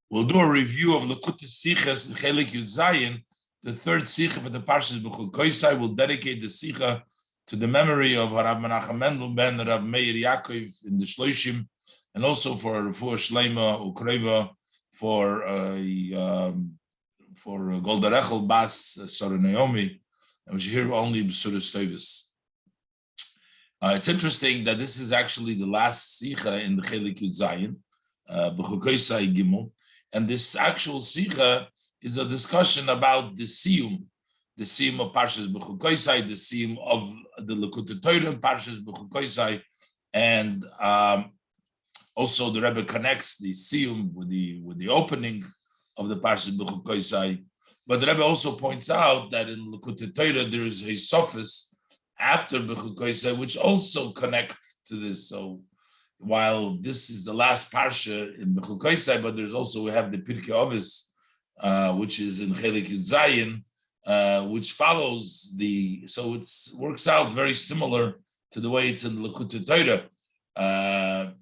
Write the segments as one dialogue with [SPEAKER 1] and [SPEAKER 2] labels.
[SPEAKER 1] We'll do a review of Lekutei Sichas in Chelek Yud Zayin, the third Sicha for the Parshas Bechukosei. We'll dedicate the Sicha to the memory of Rav Menachem Mendel ben Rav Meir Yaakov in the Shloshim, and also for Refuah Shleima Ukreva for Golda Rechel Bas Sarah Naomi, and we should hear only B'suras Tovis. It's interesting that this is actually the last Sicha in the Chelek Yud Zayin, Bechukosei Gimel. And this actual Sicha is a discussion about the Siyum of Parshas Bechukosei, the Siyum of the Lekutei Torah in Parshas Bechukosei, and also the Rebbe connects the Siyum with the opening of the Parshas Bechukosei. But the Rebbe also points out that in Lekutei Torah there is a Sofis after Bechukosei, which also connect to this. So while this is the last parsha in Bechukosei, but there's also, we have the Pirkei Avos, which is in Chelek Yud Zayin, which follows so it works out very similar to the way it's in Lekutei Torah.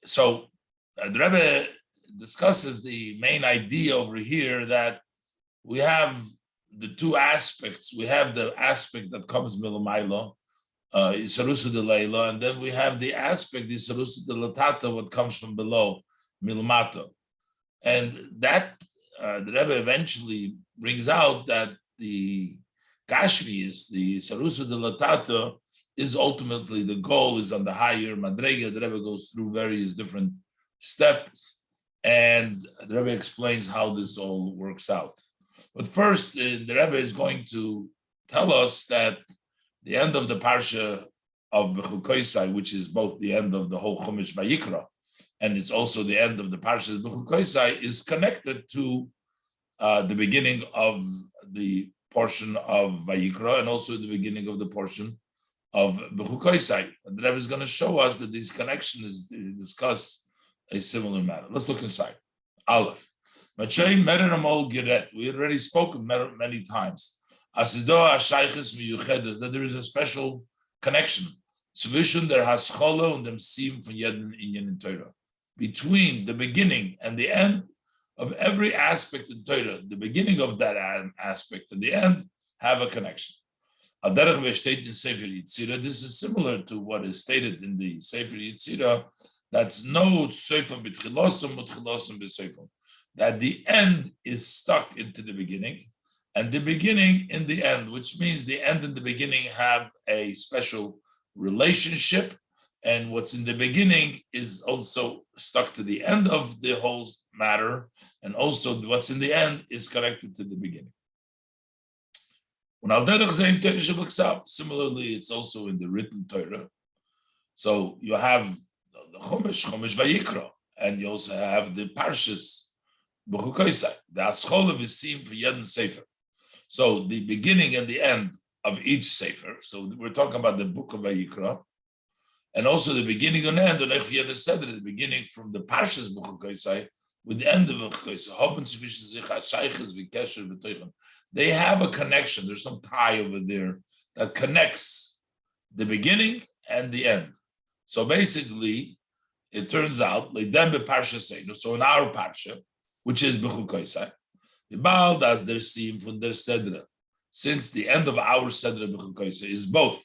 [SPEAKER 1] So the Rebbe discusses the main idea over here that we have the two aspects. We have the aspect that comes Milamayla, Isarusu de Leila, and then we have the aspect, Isarusu de Latata, what comes from below, Milmato. And that, the Rebbe eventually brings out that the Gashmi the Isarusu de Latata, is ultimately the goal, is on the higher Madrega. The Rebbe goes through various different steps, and the Rebbe explains how this all works out. But first, the Rebbe is going to tell us that the end of the parsha of Bechukosei, which is both the end of the whole Chumash Vayikra, and it's also the end of the parsha of Bechukosei, is connected to the beginning of the portion of Vayikra, and also the beginning of the portion of Bechukosei. And the Rebbe is going to show us that this connection is discussed a similar manner. Let's look inside. Aleph. We already spoken many times that there is a special connection between the beginning and the end of every aspect in Torah. The beginning of that aspect and the end have a connection. This is similar to what is stated in the Sefer Yitzira, that's no Seifim b'tchilosum u'tchilosum b'seifim, that the end is stuck into the beginning, and the beginning in the end, which means the end and the beginning have a special relationship, and what's in the beginning is also stuck to the end of the whole matter, and also what's in the end is connected to the beginning. Similarly, it's also in the written Torah. So you have the Chumash Vayikra, and you also have the Parshas Bechukosei. The Ascholav is seen for Yedin Sefer. So the beginning and the end of each Sefer. So we're talking about the book of Vayikra, and also the beginning and end of Echviyad Seder, the beginning from the Parshas Bechukosei with the end of Bechukosei. They have a connection. There's some tie over there that connects the beginning and the end. So basically, it turns out like them be Parsha Seinu. So in our Parsha, which is Bechukosei, the Baal does their seam from their Sedra. Since the end of our Sedra Bechukosei is both,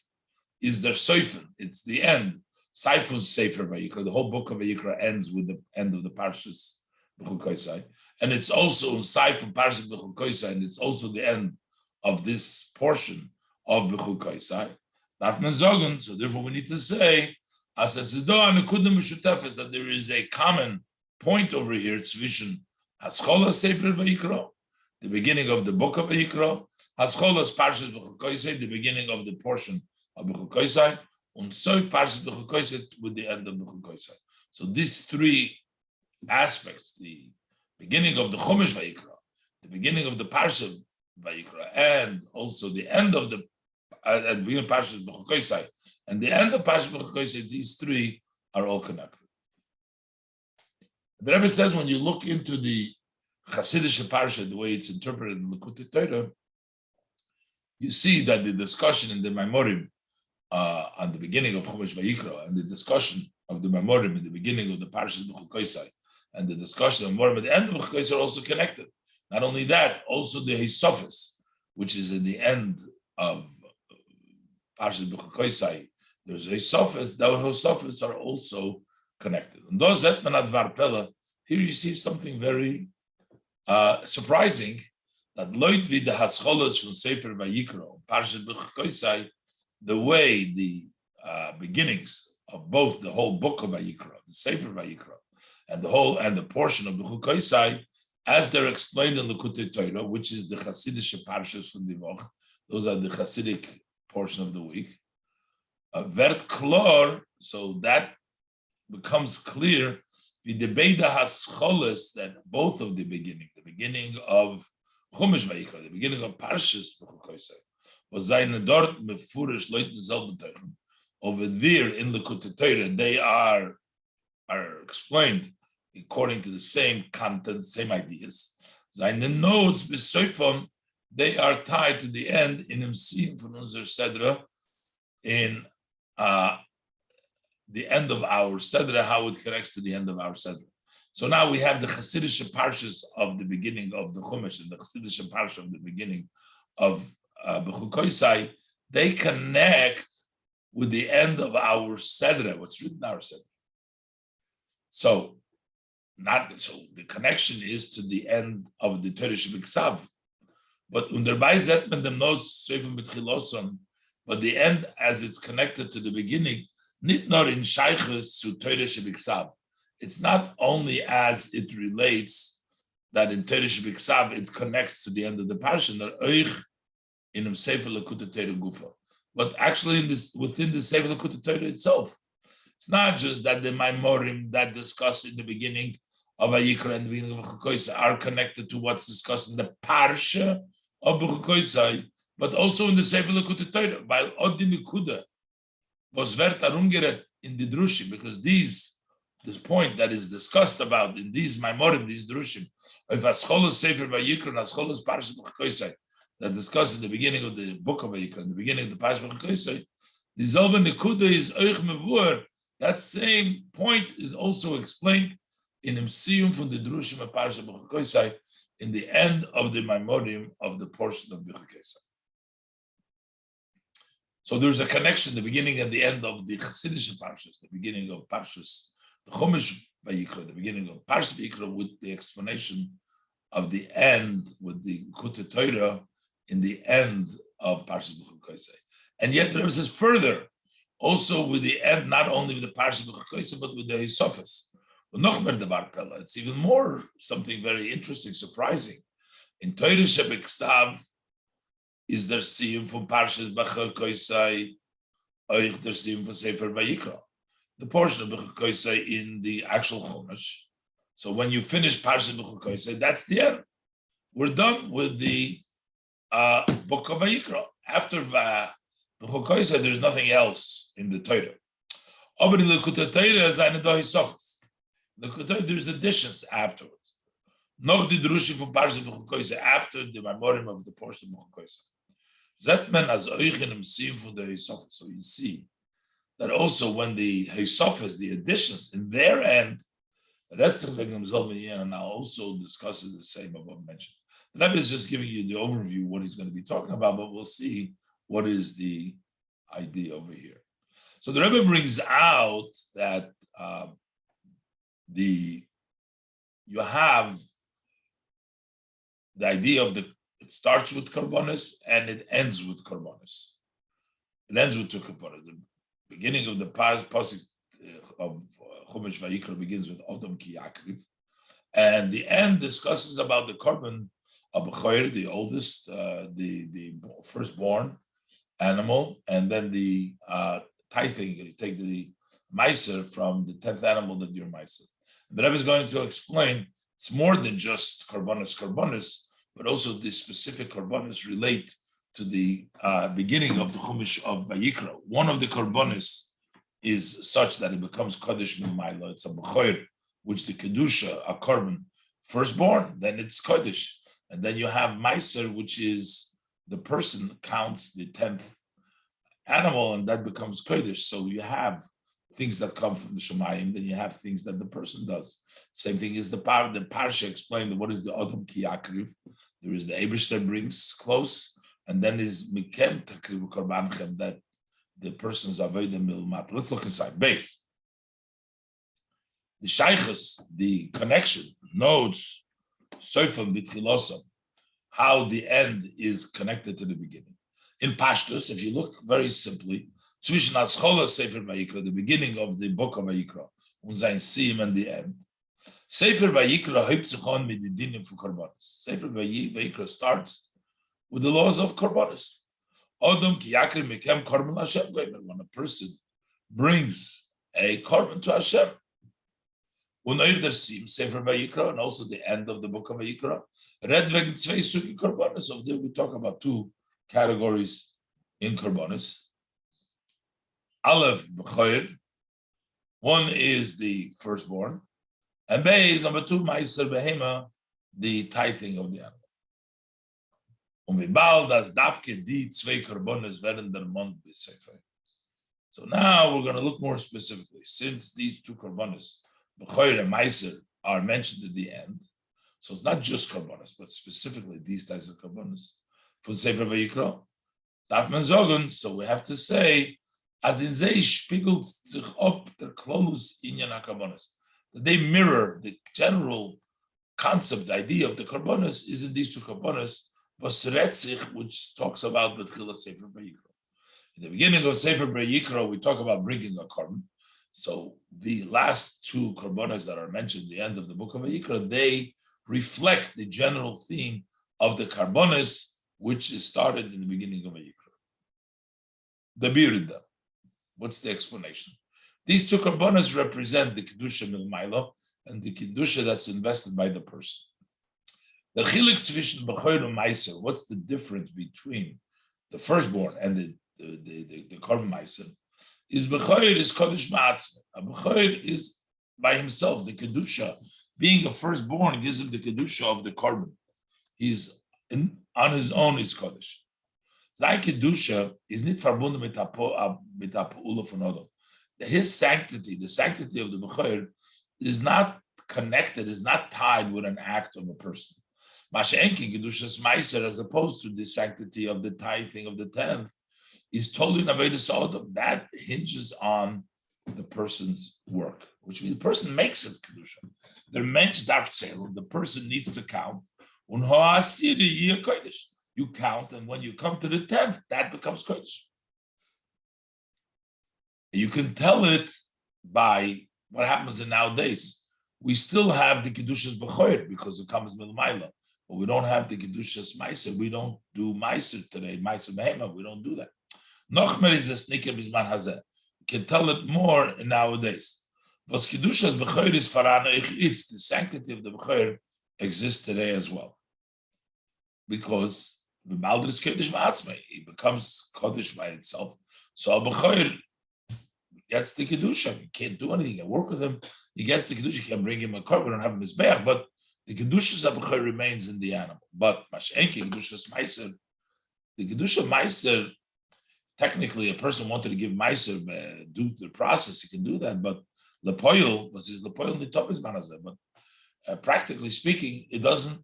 [SPEAKER 1] is their Seifin, it's the end. Seifun's Sefer Vayikra, the whole book of Vayikra ends with the end of the Parshas Bechukosei. And it's also in Seifun Parshas Bechukosei, and it's also the end of this portion of Bechukosei. So therefore we need to say, that there is a common point over here, Tzvishin Haschola Sefer Vayikra, the beginning of the book of Vayikra, Hascholas Parshas Bechukosei, the beginning of the portion of Bechukosei, and Soif Parshas Bechukosei with the end of Bechukosei. So these three aspects, the beginning of the Chumash Vayikra, the beginning of the Parsha Vayikra, and also the end of the beginning of Parshas Bechukosei, and the end of Parshas Bechukosei, these three are all connected. The Rebbe says when you look into the Hasidic Parsha, the way it's interpreted in Lekutei Torah, you see that the discussion in the Maimorim on the beginning of Chumash Vayikra and the discussion of the Maimorim in the beginning of the Parshas Bechukosei and the discussion of Morim at the end of Bechukosei are also connected. Not only that, also the Hisofis, which is in the end of Parshat Bechukosei, there's Hisofis. Those Hisofis are also connected. And those Zetman Advar Pella, here you see something very surprising, that Loit vid the Hascholos from Sefer Vayikra, Parshat Bechukosei, the way the beginnings of both the whole book of Vayikra, the Sefer Vayikra, and the portion of Bechukosei, as they're explained in the Likutei Torah, which is the Hasidic parshas from the Divoch, those are the Hasidic portion of the week. Vert klor, so that becomes clear. The Beida Hascholes, that both of the beginning of Chumash Vayikra, the beginning of Parshas Bechukosei, was seine dort mefurish Leuten selben Teuchen. Over there in the Likutei Torah, they are explained according to the same content, same ideas. Seine notes besoifon, they are tied to the end in Imsim von unser Sedra, in the end of our Sedra, how it connects to the end of our Sedra. So now we have the Hasidic parshas of the beginning of the Chumash and the Hasidic parsha of the beginning of Bechukosei. They connect with the end of our Sedra, what's written in our Sedra. So the connection is to the end of the Torah Shebiksav. But underbei zet man dem notes Sefer mit Chiloson, but the end as it's connected to the beginning, nit nor in Shaykhus to Torah Shebiksav. It's not only as it relates that in Torah Shebiksav it connects to the end of the parsha, nor oich in Sefer Likutei Torah Gufa, but actually within the Sefer Likutei Torah itself. It's not just that the Maimorim that discuss in the beginning of Vayikra and the beginning of Bechukosei are connected to what's discussed in the parsha of Bechukosei, but also in the Sefer Likutei Torah, while Odi Nikuda was vert arungeret in the Drushim, because this point that is discussed about in these Maimorim, these Drushim, of Ascholos Sefer Vayikra and Ascholos Parsha Bechukosei, that discussed in the beginning of the book of Vayikra, in the beginning of the Parsha Bechukosei, the Zalba Nikuda is Oich Mevur. That same point is also explained in Imsiyum from the Drushim of Parsha Bechukosei, in the end of the Maimorim of the portion of Bechukosei. So there's a connection, the beginning and the end of the Hasidic parshas, the beginning of Parshas, the Chumash Vayikra, the beginning of Parshas Vayikra, with the explanation of the end, with the Likutei Torah in the end of Parshas Bechukosei. And yet there is further, also with the end, not only with the Parshas Bechukosei, but with the Hisofis. It's even more something very interesting, surprising. In Torah Shebiksav, is there siyum from Parshas Bechukosei, or there siyum from Sefer Vayikra? The portion of Bechukosei in the actual Chumash. So when you finish Parshas Bechukosei, that's the end. We're done with the book of Vayikra. After Bechukosei, there's nothing else in the Torah. Aber in the Likutei Torah is eine Hisofis. There's additions afterwards. Noch die Drushim from Parshas Bechukosei, after the Maimorim of the portion of Bechukosei. Zetman as Oichenim Sim for the Hisofis. So you see that also when the Hisofis, the additions in their end, that's the and now also discusses the same above mentioned. The Rebbe is just giving you the overview what he's going to be talking about, but we'll see what is the idea over here. So the Rebbe brings out that you have the idea of it starts with Karbonis and it ends with Karbonis. It ends with two Karbonis. The beginning of the pasuk of Chumash Vayikra begins with Odom Ki Yakriv, and the end discusses about the Korban of Bechor, the oldest, the firstborn animal, and then the tithing. You take the Meiser from the 10th animal that you're Meiser. The Rebbe is going to explain it's more than just Karbonis, but also the specific Karbonis relate to the beginning of the Chumash of Vayikra. One of the Karbonis is such that it becomes Kodesh Mimayla. It's a Bechor, which the Kedusha, a Korban, firstborn, then it's Kodesh. And then you have Meiser, which is the person counts the 10th animal, and that becomes Kodesh. So you have things that come from the Shemayim, then you have things that the person does. Same thing is the Parsha explained what is the Odom Ki Yakriv. There is the Eibishter brings close, and then is Mikem Takriv Korbanchem, that the person's Avodah Milmat. Let's look inside. Base. The Shaykhus, the connection, nodes, Soifam B'Tchilosam, how the end is connected to the beginning. In Pashtus, if you look very simply, Zwischen Aschola Sefer Vayikra, the beginning of the book of Vayikra, und sein Siyum and the end. Sefer Vayikra hebt sich an mit den Dinim für Korbanos. Sefer Vayikra starts with the laws of Korbanos. Odom ki yakri mekem korban Hashem. When a person brings a korban to Hashem, Unoir der Siyum Sefer Vayikra, and also the end of the book of Vayikra. Red wegen zwei Sugi Korbanos. Of there we talk about two categories in Korbanos. Aleph B'choir, one is the firstborn, and Bay is number two, Meiser Behema, the tithing of the animal. Das Davke die zwei Korbanos werden der Mond b'Sefer. So now we're going to look more specifically. Since these two Korbanos, B'choir and Meiser, are mentioned at the end, so it's not just Korbanos, but specifically these types of Korbanos. For Sefer Vayikra, darf man sagen, so we have to say, as in Zeh spiegelt sich up der Klolus Inyan HaKarbonos, that they mirror the general concept, the idea of the Karbonos is in these two Karbonos, was Retzich, which talks about B'tchila Sefer Vayikra. In the beginning of Sefer Vayikra, we talk about bringing a korban. So the last two Karbonos that are mentioned at the end of the book of Vayikra, they reflect the general theme of the Karbonos, which is started in the beginning of Vayikra. The Birida. What's the explanation? These two Karbonos represent the Kedusha Milmaila and the Kedusha that's invested by the person. The Chelek zwischen Bechor and Meiser, what's the difference between the firstborn and the Korban Meiser? Is Bechor is Kodesh Ma'atzme. A Bechor is by himself, the Kedusha. Being a firstborn gives him the Kedusha of the Korban. He's on his own is Kodesh. Sein Kedusha is not verbunden mit der Pa'ula von Odom. His sanctity, the sanctity of the Bechor, is not connected, is not tied with an act of a person. Masha'enki Kedushas Meiser, as opposed to the sanctity of the tithing of the 10th, is totally in Avodas Odom. That hinges on the person's work, which means the person makes it Kedusha. The mensch darf zählen, the person needs to count. Und ho'asiri yeh kodesh. You count, and when you come to the 10th, that becomes Kodesh. You can tell it by what happens in nowadays. We still have the Kedushas B'choir because it comes Milmaila, but we don't have the Kedushas Meiser. We don't do Meiser today, Meiser Behema, we don't do that. Nochmer is a sneaker bisman hazeh. You can tell it more nowadays. But Kedushas B'choir is farana it's the sanctity of the B'choir exists today as well. Because the Malder is Kodesh Ma'atzmei, it becomes Kodesh by itself. So a Bechor gets the Kedusha. You can't do anything. You can work with him. He gets the Kedusha. You can bring him a korban, we don't have him Mizbeach, but the Kedusha of Bechor remains in the animal. But Mash'enki, Kedusha's Meiser, the Kedusha Meiser, technically a person wanted to give Meiser, do the process, he can do that, but Lepoil, was his Lepoil Nitopis Manazeh, but practically speaking, it doesn't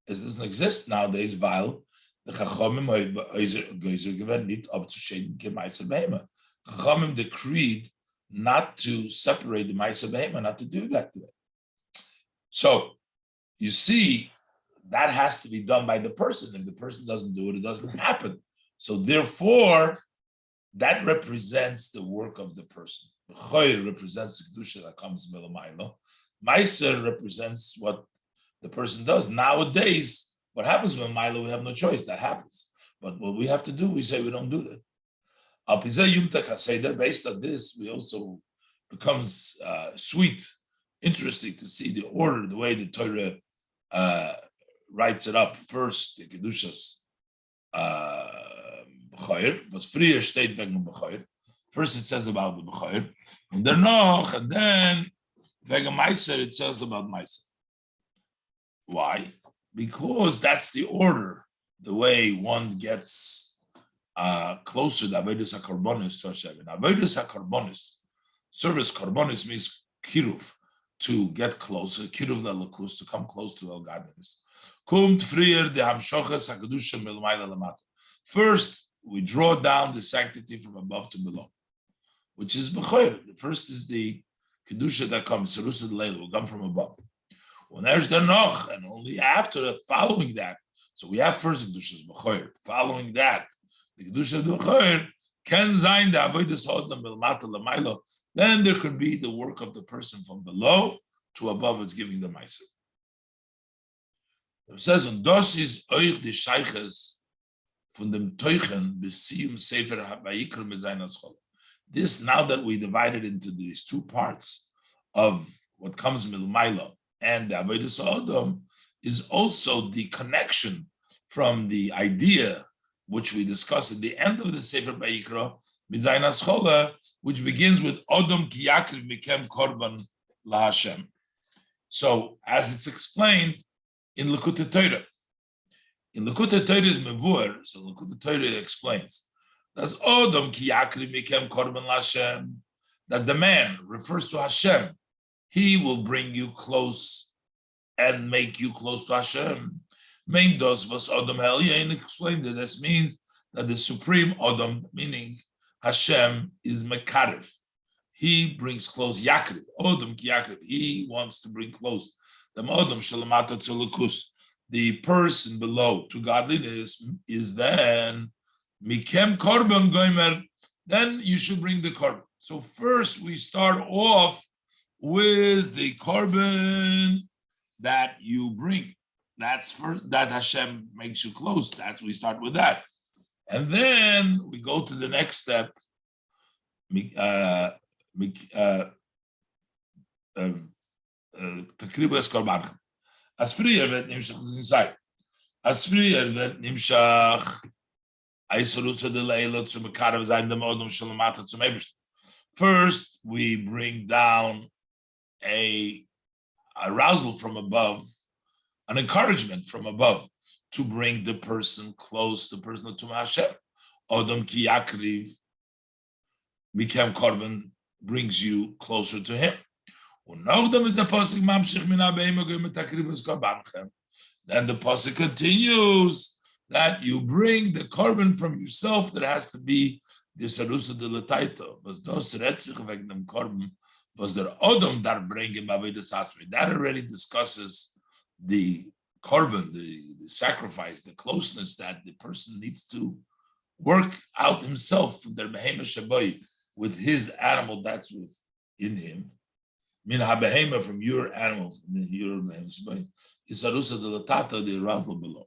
[SPEAKER 1] exist nowadays, while the Chachamim Chachamim decreed not to separate the Ma'aser Behema, not to do that today. So you see, that has to be done by the person. If the person doesn't do it, it doesn't happen. So therefore, that represents the work of the person. The Choy represents the Kedusha that comes Melamaylo. Ma'aser represents what the person does. Nowadays, what happens with Milo, we have no choice. That happens. But what we have to do, we say we don't do that. Based on this, we also becomes sweet, interesting to see the order, the way the Torah writes it up. First, the Kedushas B'choir, was früher steht wegen B'choir. First it says about the B'choir, and then wegen Meiser, it says about Meiser. Why? Because that's the order, the way one gets closer to Avodas HaKarbonos to Hashem. And Avodas HaKarbonos, Service korbanis means kiruv, to get closer, kiruv lelakus, to come close to El Godliness. Kumt frier de hamshoches hakadusha milmayla lamata. First, we draw down the sanctity from above to below, which is b'choyer. The first is the kedusha that comes, serusa leila, will come from above. When there's the noch, and only after that, following that. So we have first kedushas b'choyer. Following that, the kedusha b'choyer can zayin the avodas odam milmata lamayla. Then there could be the work of the person from below to above. It's giving the meiser. It says, "Und das ist euch die Scheiches von dem Teuchen besium Sefer HaVayikra mit seiner Schole." This, now that we divide it into these two parts of what comes milmayla and the avodas odam, is also the connection from the idea which we discussed at the end of the Sefer Vayikra mit seiner Schole, which begins with Odom ki yakriv mikem korban laHashem. So, as it's explained in Likutei Torah. In Likutei Torah is Mevur, so Likutei Torah explains that's Odom ki yakriv mikem korban laHashem, that the man refers to Hashem. He will bring you close and make you close to Hashem. Main dos was Odom Elyain explained that this means that the supreme Odom, meaning Hashem, is Mekarev. He brings close Yakriv. Odom ki Yakriv. He wants to bring close. The Odom Shalamata Tzulukus. The person below to godliness is then Mikem Korban Goimer. Then you should bring the Korban. So first we start off with the Korban that you bring. That's for that Hashem makes you close. That's we start with that. And then we go to the next step. Takribas korban. As frier wird nimshach inside. As frier wird nimshach. Aisarusa de leila to mekarev zayin dem odom shalamata to meibishter. First, we bring down a arousal from above, an encouragement from above to bring the person close, the person to Hashem. Odom ki yakriv, mikem korban, brings you closer to him. Then the pasuk continues that you bring the korban from yourself. That has to be the sarusa de letaito. Was dos retzich wegen dem korban. Was der odom dar bringen avodas asmi. That already discusses the korban, the sacrifice, the closeness that the person needs to work out himself, their behema shaboy, with his animal that's within him. Min ha-behema, from your animal, from your behema shaboy, is arusa de latata, the arousal below.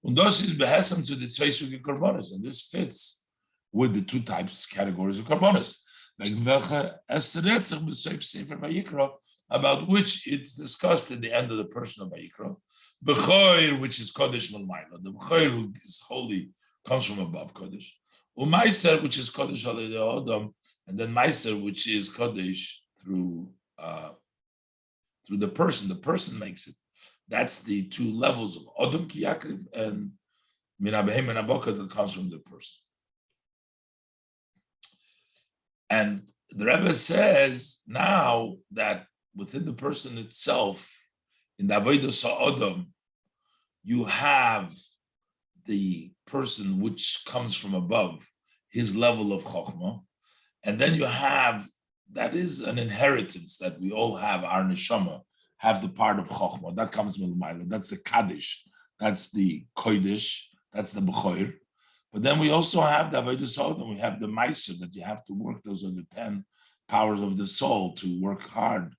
[SPEAKER 1] Und das is behesam to the zwei sugi korbanos, and this fits with the two types, categories of korbanos. About which it's discussed in the end of the person of Vayikra. Bechor, which is Kodesh Malmayla. The Bechor who is holy comes from above Kodesh. Umaiser, which is Kodesh Alei Odom, and then Maiser, which is Kodesh through the person. The person makes it. That's the two levels of Odom Ki Yakriv and Minabehem and Aboka that comes from the person. And the Rebbe says now that within the person itself, in the Avodas HaOdam, you have the person which comes from above, his level of Chokhmah, and then you have, that is an inheritance that we all have, our Neshama, have the part of Chokhmah, that comes from Milmayla, that's the Kaddish, that's the Kodesh, that's the Bechor. But then we also have the Avodas HaOdam, we have the Meiser, that you have to work, those are the 10 powers of the soul to work hard.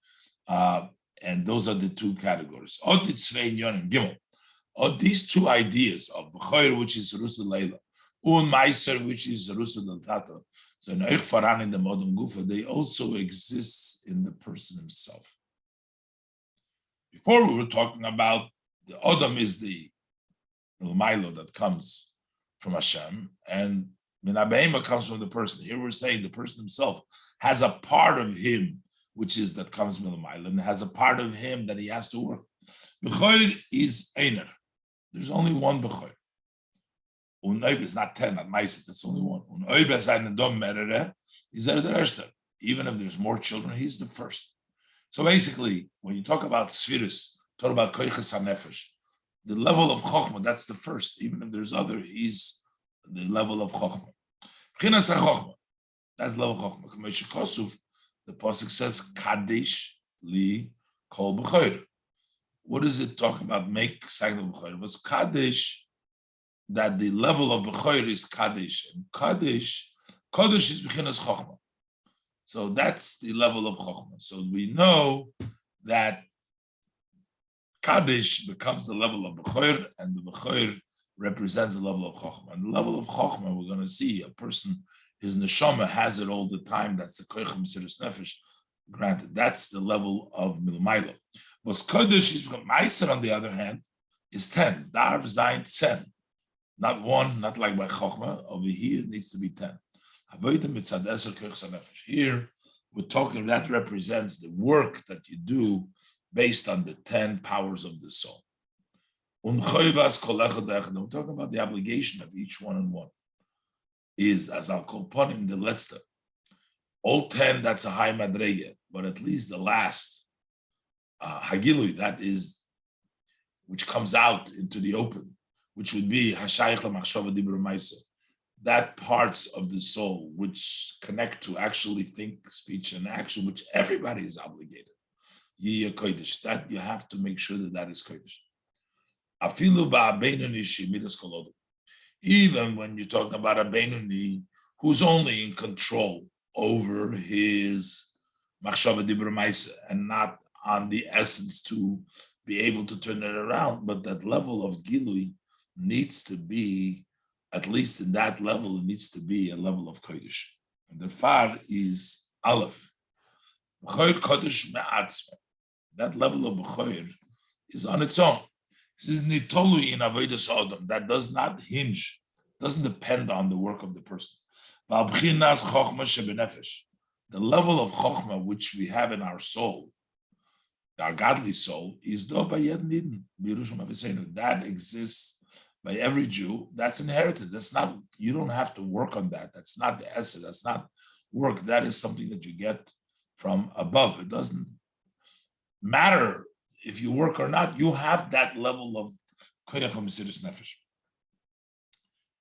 [SPEAKER 1] And those are the two categories. These two ideas of Bechor, which is Rusa Leila, and Meiser, which is Rusa Del Tato. So in Eich Faran in the Modem Gufa, they also exist in the person himself. Before we were talking about the Odom is the Milo that comes from Hashem, and Minabehema comes from the person. Here we're saying the person himself has a part of him, which is that comes from the Milo, and has a part of him that he has to work. Bechor is Einer. There's only one Bechor. Unoib is not 10, not Meiset, that's only one. Unoib is ein Dom Merere, is der Erste. even if there's more children, he's the first. So basically, when you talk about spheres, talk about koiches hanefesh, the level of chokhmah, that's the first. Even if there's other, he's the level of chokhmah. Chinas chokhmah, that's level of chokhmah. Kamesha Kosuf, the pasuk says kadesh li kol b'choir. What does it talk about? Make sagna b'choir. It was kadesh, that the level of b'choir is kadesh, and kadesh is b'chinas chokhmah. So that's the level of chokhmah. So we know that Kaddish becomes the level of Bechor, and the Bechor represents the level of Chokhmah. And the level of Chokhmah, we're going to see a person, his neshama has it all the time. That's the Koich Mesiras Nefesh. Granted, that's the level of Milmayla. But Kaddish is Meiser, on the other hand, is 10. Darv Zayin 10. Not 1, not like by Chokhmah. Over here, it needs to be 10. Here, we're talking, that represents the work that you do based on the 10 powers of the soul. We're talking about the obligation of each one and one. Is, as I'll call upon him, the letzter. All 10, that's a high madrege, but at least the last, hagilui, that is, which comes out into the open, which would be hashayich lamachshava dibur ma'aseh. That parts of the soul which connect to actually think, speech, and action, which everybody is obligated. That you have to make sure that is kodesh. Even when you're talking about a Beinoni who's only in control over his machshava dibur ma'aseh and not on the essence to be able to turn it around, but that level of gilui needs to be, at least in that level, it needs to be a level of kodesh. And the far is aleph. B'choir kodesh me'atzmeh. That level of b'choir is on its own. This is nitolu in avodas adam. That does not hinge, doesn't depend on the work of the person. The level of chokhmah which we have in our soul, our godly soul, is do bayed nidin. That exists by every Jew. That's inherited. That's not, you don't have to work on that. That's not the essence. That's not work. That is something that you get from above. It doesn't matter if you work or not. You have that level of koyach mesiras nefesh.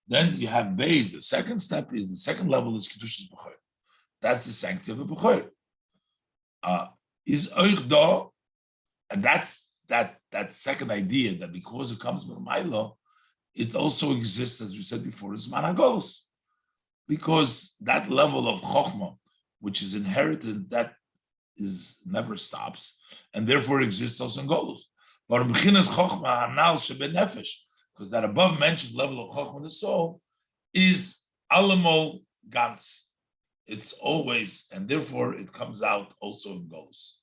[SPEAKER 1] Then you have beis. The second step is, the second level is kedushas b'choir. That's the sanctity of a b'choir. Is oich do, and that's that second idea, that because it comes with Milo, it also exists, as we said before, as managolos, because that level of chokhmah, which is inherited, that is never stops, and therefore exists also in golos. But because that above mentioned level of chokhmah, the soul, is alamol gans. It's always, and therefore it comes out also in golos.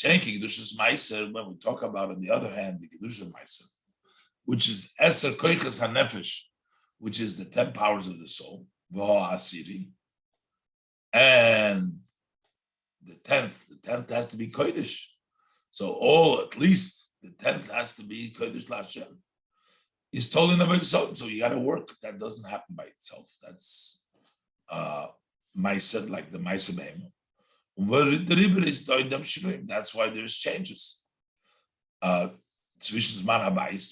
[SPEAKER 1] When we talk about, on the other hand, the kedusha meiser, which is Eser Koiches HaNefesh, which is the 10 powers of the soul, V'ho Asiri, and the 10th has to be Kodesh. So at least the 10th has to be Kodesh LaHashem. He's told in avodas adam, so you got to work. That doesn't happen by itself. That's Meiser, like the Meiser Behemah. That's why there's changes. The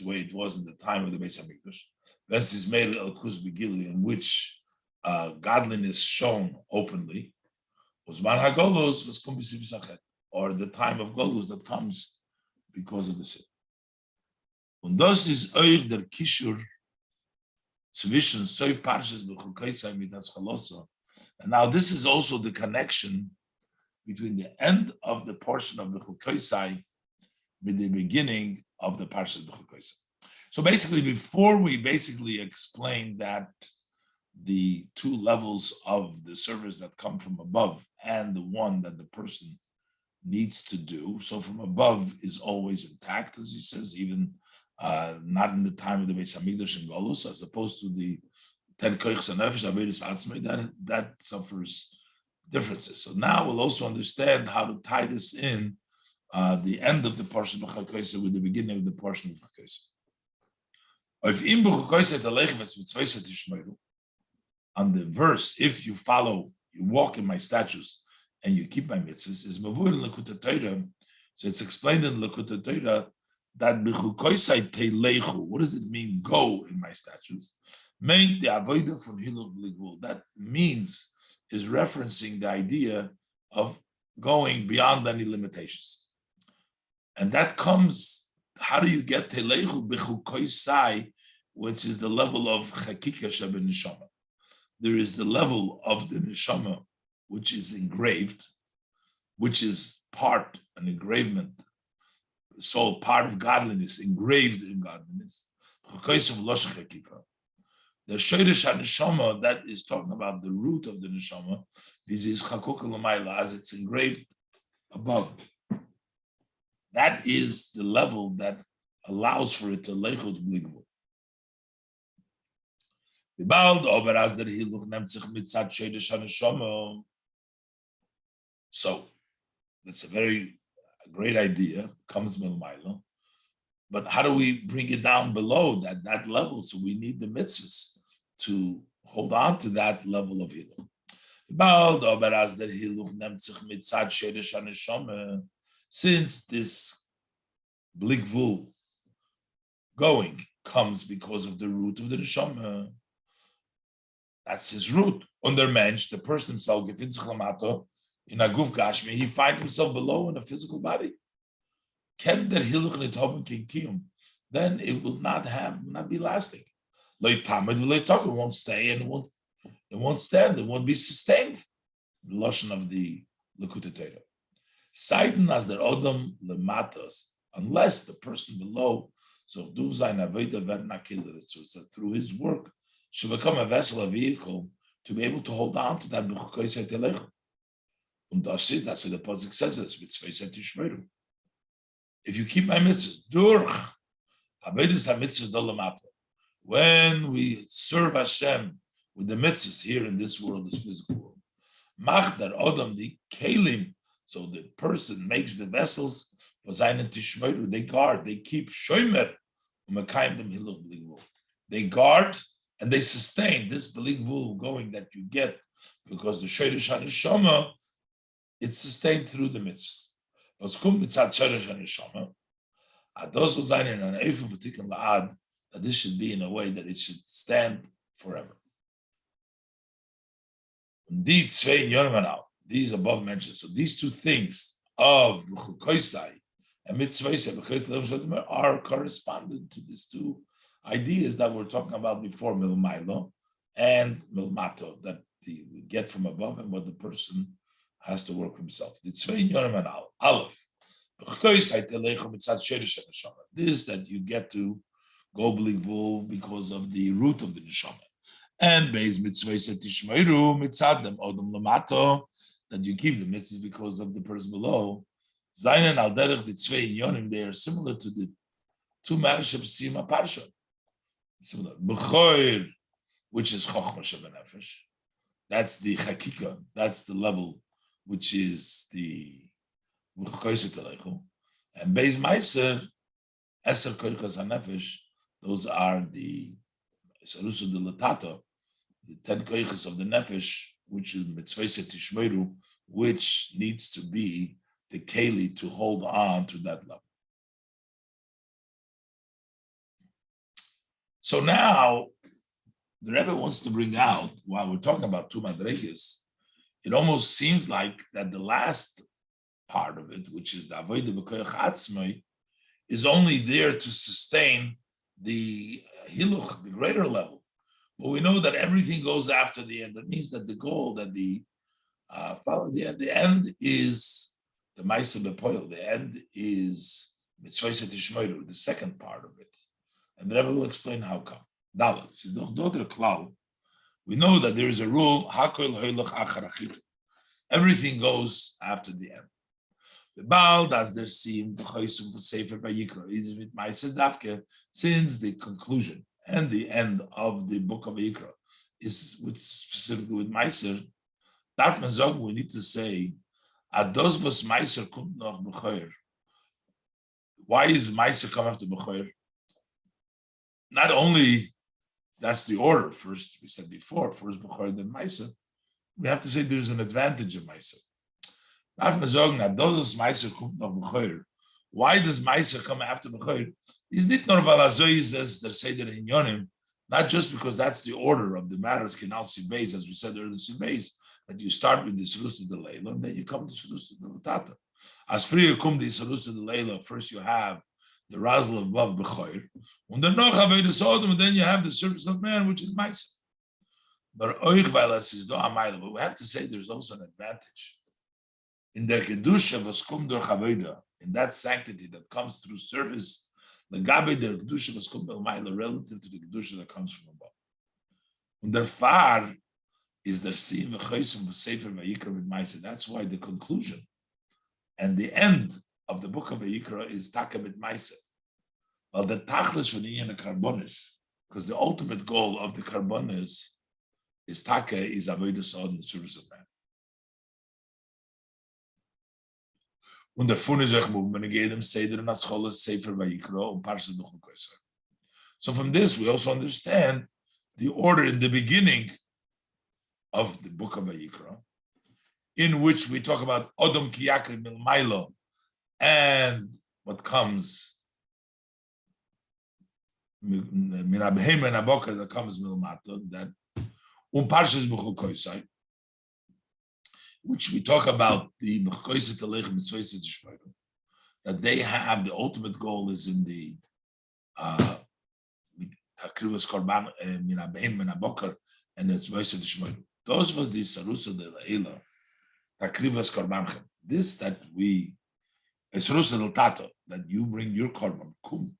[SPEAKER 1] way it was in the time of the Beis Hamikdash, is made in which godliness shown openly, was man hagolos was kumbisibisachet, or the time of golos that comes because of the sin. And this is euch der kishur zwischen soy parshas Bechukosei mit das Wolosow. And now this is also the connection between the end of the portion of Bechukosei with the beginning of the Parshat Bechukosei. So basically, before we basically explain that the two levels of the service that come from above and the one that the person needs to do, so from above is always intact, as he says, even not in the time of the Beis Hamikdash and Golus, as opposed to the 10 koiches hanefesh, avodas atzmei, that suffers differences. So now we'll also understand how to tie this in, the end of the portion of Bechukosei with the beginning of the portion of Bechukosei. On the verse, if you follow, you walk in my statutes, and you keep my mitzvahs, is mavur in Likutei Torah. So it's explained in Likutei Torah that Bechukosei teilechu. What does it mean? Go in my statutes. Make the avodah from hiluch bli gvul. That means is referencing the idea of going beyond any limitations, and that comes. How do you get teilechu bechukosei, which is the level of chakika sheben neshama? There is the level of the neshama, which is engraved, which is an engravement, so part of godliness, engraved in godliness. The Shoresh HaNeshama, that is talking about the root of the Neshama, this is Chakuk L'mayla, as it's engraved above. That is the level that allows for it to leichot bligvu. So that's a very great idea, comes Milmaila. But how do we bring it down below that level? So we need the mitzvahs to hold on to that level of hiluch. Since this bligvul going comes because of the root of the neshama, that's his root. Under mensch, the person himself, in a guf gashmi, he finds himself below in a physical body. Then it will not be lasting. It won't stay and it won't stand, it won't be sustained. The lotion of the Likutei Torah. Seiden as the Odom lematos, unless the person below, so do sein aveda vernakilder, so through his work should become a vessel, a vehicle to be able to hold on to that Bechukosei telechu. That's what the pasuk says. If you keep my mitzvahs, when we serve Hashem with the mitzvahs here in this world, this physical world, Machdar Odom the Kalim, so the person makes the vessels, they guard, they keep shomer, they guard and they sustain this bligvul going that you get because the Shoresh HaNeshama, it's sustained through the mitzvahs. That this should be in a way that it should stand forever. These above mentioned, so these two things of Bechukosei and mitzvahs are correspondent to these two ideas that we're talking about before, milmailo and milmato, that we get from above and what the person has to work himself. This that you get to go bligvul because of the root of the neshama, and beis mitzvahs tishmeru mitzadem odom lamato, that you keep the mitzvahs because of the person below. Zainen al derech the tzvei inyonim, they are similar to the two matters of sima parsha. Similar. B'choir, which is chochma shebenefesh, that's the chakika, that's the level which is the Bechukosei telechu, and beis meiser eser koichas hanefesh, those are the sarusu de latata, the 10 koichas of the nefesh, which is mitzvahs tishmeru, which needs to be the keli to hold on to that level. So now the Rebbe wants to bring out, while we're talking about two madregas, it almost seems like that the last part of it, which is the avodah b'koyach atzmai, is only there to sustain the hiluch, the greater level. But we know that everything goes after the end. That means that the goal, that the end is the ma'aseh b'poil. The end is mitzvahs tishmeru, the second part of it. And the Rebbe will explain how come. Dalet, says the klal. We know that there is a rule, hakol hoylach achar achit. Everything goes after the end. The Baal does their seem the choisum for Sefer Vayikra is with Ma'aser Davke, since the conclusion and the end of the book of Vayikra is specifically with Ma'aser. Darf man sagen, we need to say, Ados was Ma'aser kommt noch B'choyer. Why is Ma'aser come after B'choyer? Not only that's the order. First, we said before, first B'choyer, then Ma'aser. We have to say there's an advantage of Ma'aser. Darf man sagen, that those Meiser kommt noch Bechor. Why does Meiser come after Bechor? Is not nur weil so is as der Seder in Yonim, not just because that's the order of the matters Kinal Sibeis, as we said earlier, Sibeis, that you start with the Sarusta de Leila, and then you come to Sarusta de Latata. As früher kommt the Sarusta de Leila, first you have the Razzle above Bechor, and then noch Avodah Sodom, and then you have the service of man, which is Meiser. But we have to say there's also an advantage. In der Kedusha was kum durch Avodah, in that sanctity that comes through service, the Gabe der Kedusha was kum b'mayla relative to the Kedusha that comes from above. And der Far is der Sim v'chosim v'sefer v'yikra v'mayse. That's why the conclusion and the end of the book of Vayikra is Taka v'mayse. Well, the Tachlis for the Yin Karbonis, because the ultimate goal of the Karbonis is Taka is Avodah Sod in the service of man. Und der Funne sich movement gegeben Seder nach Scholas Sefer Vayikra und Parsha Bechukosei. So from this we also understand the order in the beginning of the book of Vayikra, in which we talk about Odom Ki Yakriv Milmailo and what comes Min Abheim and Aboka that comes Milmato, that Parsha Bechukosei, which we talk about the Bechukosei Telechem Mitzvosei Tishmeru, that they have the ultimate goal is in the Takrivas Korban Min Abheim and Abokar and the Mitzvosei Tishmeru. Those was the Sarusa de Leila, Takrivas Korbanchem. This that we, a Sarusa del Tato, that you bring your Korban, Kum,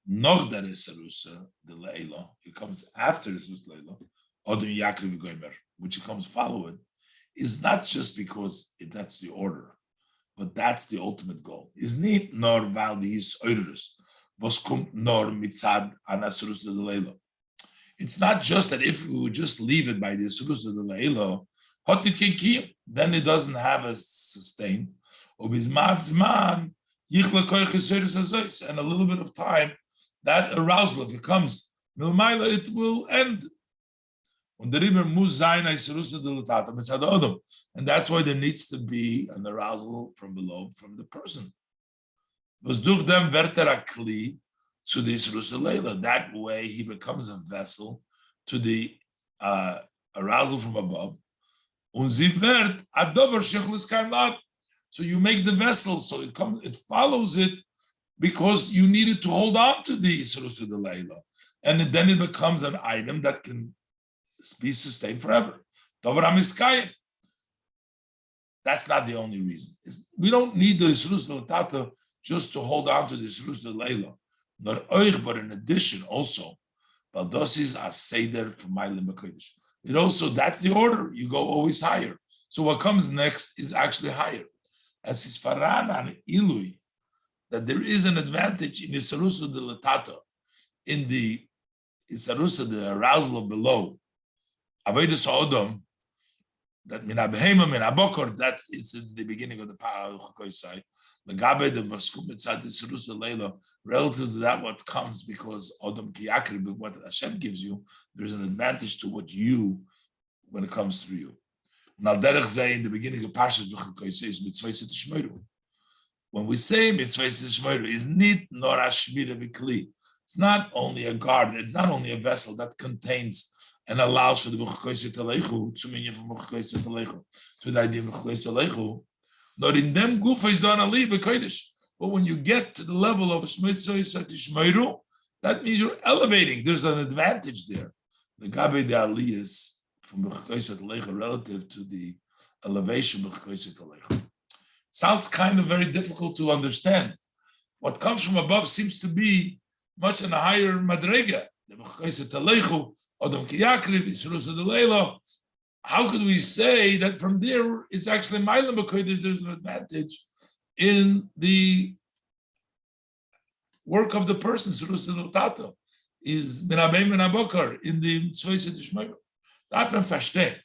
[SPEAKER 1] noch der is Sarusa de Leila, it comes after Sarusa de Leila, Odin Yakriv Goimer, which comes follow it, is not just because that's the order, but that's the ultimate goal. Is nicht nor weil these Eures, was kommt nor mitzad anasrus de Leila. It's not just that if we would just leave it by the Surus de Leila, hot it can keep, then it doesn't have a sustain. And a little bit of time, that arousal, if it comes, it will end. And that's why there needs to be an arousal from below, from the person. To the Jerusalem. That way he becomes a vessel to the arousal from above. So you make the vessel, so it follows it because you needed to hold on to the Jerusalem. And then it becomes an item that can be sustained forever. That's not the only reason. We don't need the Jerusalem Tata just to hold on to the Jerusalem. But in addition, also, Baldosis as Seder to Mailim Bakodesh. It also, that's the order. You go always higher. So what comes next is actually higher. As is Faran and Ilui, that there is an advantage in the Sarusa de Latata, in the Sarusa, the arousal of below, Avodah Sodom, that min abheima min abokor, that it's in the beginning of the Bechukosei. The Gabe the Maskum inside the Sarusa Leila, relative to that, what comes because Odom Kiyakri, what Hashem gives you, there's an advantage to what you, when it comes through you. Now, Derech Zeh in the beginning of Parshas Bechukosei is Mitzvosei Tishmeru. When we say Mitzvosei Tishmeru, is nit nor Ashmira B'Kli. It's not only a guard, it's not only a vessel that contains and allows for the Bechukosei Telechu, to mean from Bechukosei Telechu, to the idea of Bechukosei Telechu. Not in them gufa is done ali b'kodesh. But when you get to the level of Shmitzah Tishmeru, that means you're elevating. There's an advantage there. The Gabe de Ali is from Bechukosei Telechu relative to the elevation of Bechukosei Telechu. Sounds kind of very difficult to understand. What comes from above seems to be much in a higher madrega. The Bechukosei Telechu, Odom Kiyakriv, Yisrusa de Leila. How could we say that from there it's actually Mailim Bakodesh? There's an advantage in the work of the person. Surus Tato is Min Abheim Min Abokar in the Mitzvosei Tishmeru. That can verstehen,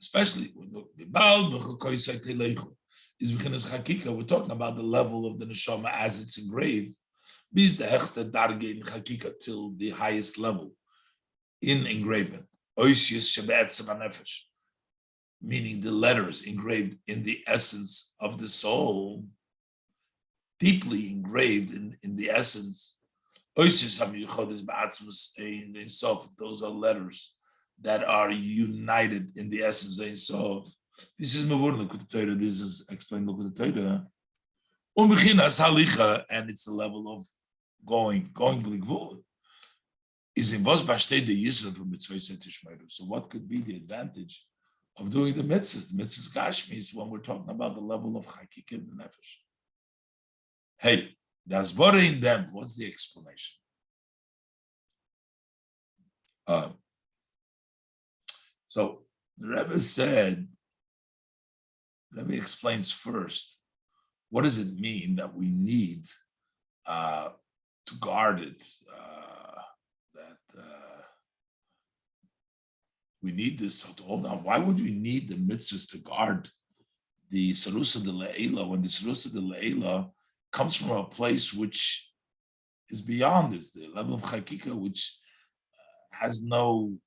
[SPEAKER 1] especially when the Baal Bechukosei Telechu is B'chinas Chakika. We're talking about the level of the neshama as it's engraved. Bis the hechste darge in Chakika till the highest level in engraving. meaning the letters engraved in the essence of the soul, deeply engraved in the essence. Those are letters that are united in the essence of Ein Sof. This is this is explained in the Torah. And it's the level of going b'ligvul. Is in was besteht the Yisrael from mitzvah tishmeru. So what could be the advantage of doing the mitzvahs? The mitzvahs gashmis when we're talking about the level of chakik and the nefesh. Hey, that's bora in them. What's the explanation? So the Rebbe said, Rebbe explains first, what does it mean that we need to guard it? We need this. So to hold on, why would we need the mitzvahs to guard the Sarusa de Le'ela when the Sarusa de Le'ela comes from a place which is beyond this, the level of Chakika, which has no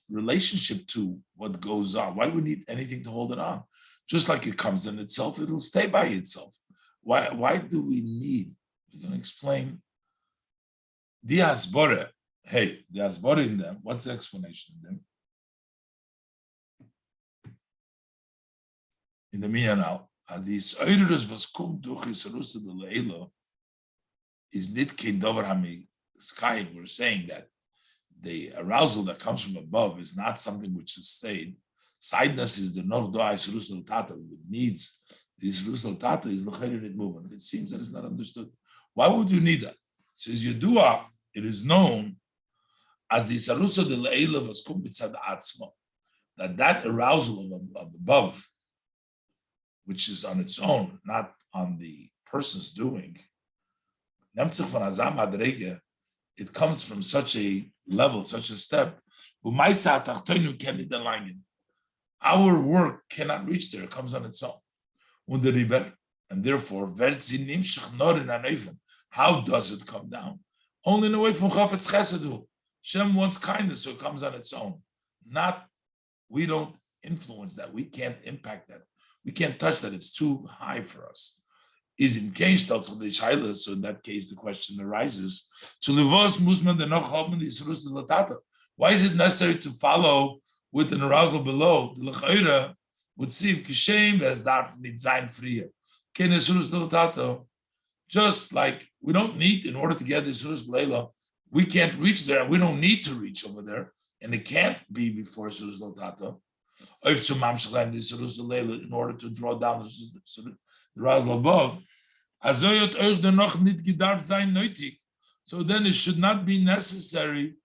[SPEAKER 1] relationship to what goes on? Why would we need anything to hold it on? Just like it comes in itself, it'll stay by itself. Why do we need? We're going to explain. Diasbore. Hey, diasbore in them. What's the explanation in them? In the Miyanal, this Eures was kum durch Isarusa de Le'ela is nit kein dover hami sky. We're saying that the arousal that comes from above is not something which is stayed. Sideness is the noch doa Isarusa Tata. It needs the Isarusa Tata is the chayrinit movement. It seems that it's not understood. Why would you need that? It says Yedua, it is known as the Isarusa de Le'ela was kum b'tzad atzma, that arousal of above, which is on its own, not on the person's doing, it comes from such a level, such a step. Our work cannot reach there, it comes on its own. And therefore, how does it come down? Only in a way from Chafetz Chesed. Shem wants kindness, so it comes on its own. Not, we don't influence that, we can't impact that. We can't touch that, it's too high for us. Is in case so in that case the question arises, why is it necessary to follow with an arousal below? The L'chaira would seem just like we don't need, in order to get the Surus Leila, we can't reach there, we don't need to reach over there, and it can't be before Surus Lotata. In order to draw down the arousal above, so then it should not be necessary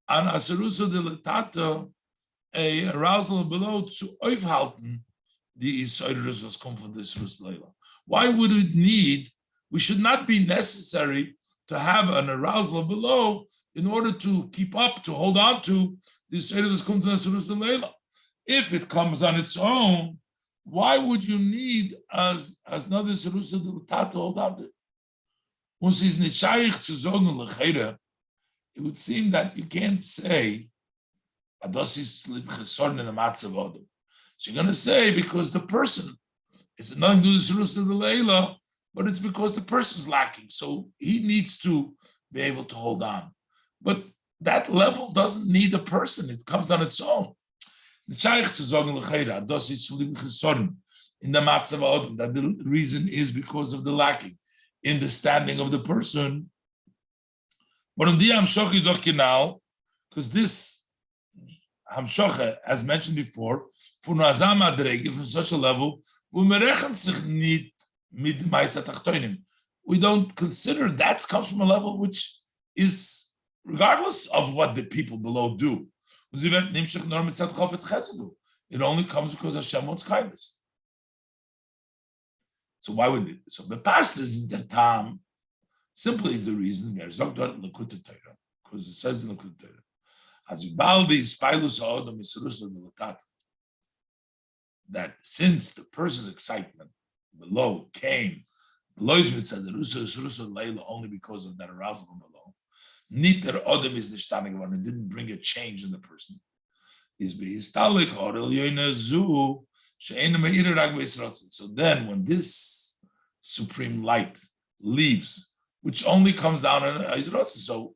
[SPEAKER 1] on Asarusa de Latata, a arousal below, to aufhalten the Isairus was come from this Leila. Why would it need? We should not be necessary to have an arousal below in order to keep up, to hold on to the Isairus was come from this Leila. If it comes on its own, why would you need as another Sarusa de Latata to hold on to it? It would seem that you can't say, so you're going to say because the person, it's nothing to do with Sarusa de Leila, but it's because the person's lacking. So he needs to be able to hold on. But that level doesn't need a person, it comes on its own. In the matzav odom, that the reason is because of the lacking in the standing of the person. But on the hamshochi doch genau, because this hamshocha, as mentioned before, from such a level, we don't consider that comes from a level which is regardless of what the people below do. It only comes because Hashem wants kindness. So why would it? So the pastor is the tam simply is the reason because it says in the Torah, that since the person's excitement below came only because of that arousal from below, Niter Odom is the standing one. It didn't bring a change in the person. is behistalik horel yoyne zu she'ena me'ira rag be'isrotzen. So then, when this supreme light leaves, which only comes down on Isrotzen, so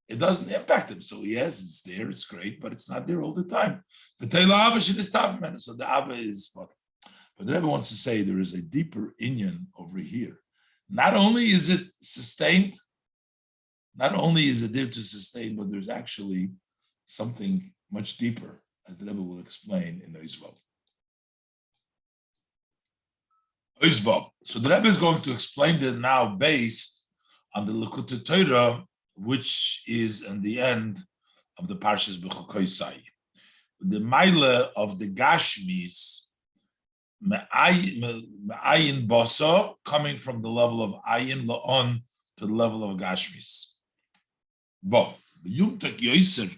[SPEAKER 1] it doesn't impact him. So yes, it's there, it's great, but it's not there all the time. So the Abba is spot. But the Rebbe wants to say there is a deeper inyan over here. Not only is it sustained, not only is it there to sustain, but there's actually something much deeper, as the Rebbe will explain in Oizvav. So the Rebbe is going to explain that now based on the Likutei Torah, which is in the end of the Parshas Bechukosei. The Maila of the Gashmis, Me'ayin Boso, coming from the level of Ayin La'on to the level of Gashmis. But the Yumtek Yoiser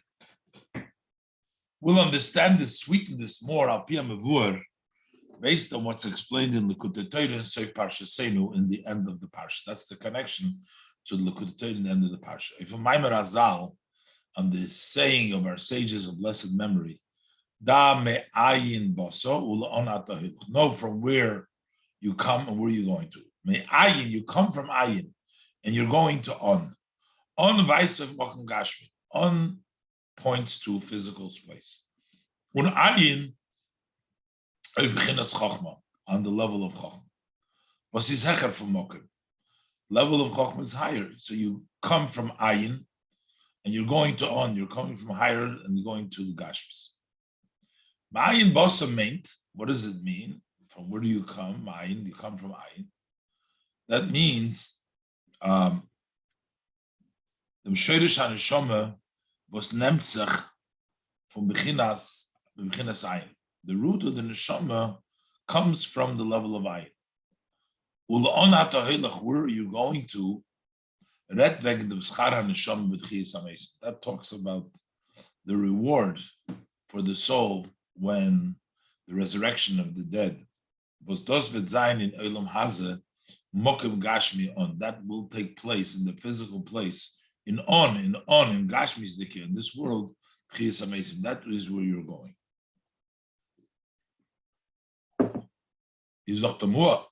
[SPEAKER 1] will understand this, sweeten this more, Al Pia Mevur, based on what's explained in Likutei Torah and Seif Parsha Seinu in the end of the Parsha. That's the connection to the Likutei Torah in the end of the Parsha. If a Maimer Azal, on the saying of our sages of blessed memory, Da me'ayin boso ula'on atahil. Know from where you come and where you're going to. Me'ayin, you come from ayin, and you're going to on. On vice of Mokum Gashmi. On points to physical space. Un ayin, on the level of Chochmah. Was is hecher from Mokum? Level of Chochmah is higher. So you come from ayin, and you're going to on. You're coming from higher, and you're going to the Gashmis. Ma'ayin bosa meant, what does it mean? From where do you come? Ma'ayin, you come from ayin. That means the Mshorish HaNeshama was nemtzach from Bechinas ayin. The root of the Neshama comes from the level of ayin. Ula'on ha'tahilach, where are you going to? That talks about the reward for the soul when the resurrection of the dead was dos v'zayin in olam hazeh mokem gashmi on, that will take place in the physical place in gashmi zdike, in this world tchiyas hamesim. That is where you're going. Is doch tamua.